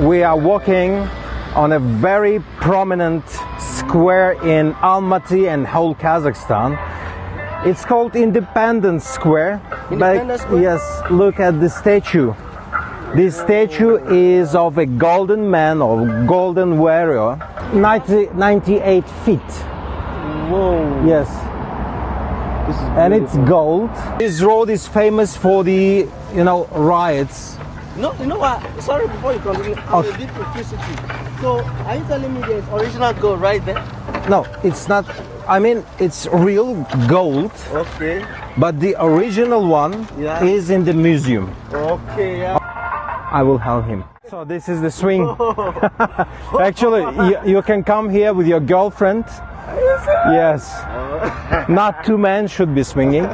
We are walking on a very prominent square in Almaty and whole Kazakhstan. It's called Independence Square. Independence Square? Yes, look at the statue. This statue is of a golden man or golden warrior, 98 feet. Whoa. Yes. This is And it's beautiful. gold. This road is famous for the, riots. No, you know what? Sorry, before you continue, I'm Okay. a bit confused. So, are you telling me there's original gold right there? No, it's not. I mean, it's real gold, Okay. but the original one Yeah. is in the museum. Okay, yeah. I will help him. So this is the swing. Actually, you can come here with your girlfriend. Yes. Not two men should be swinging.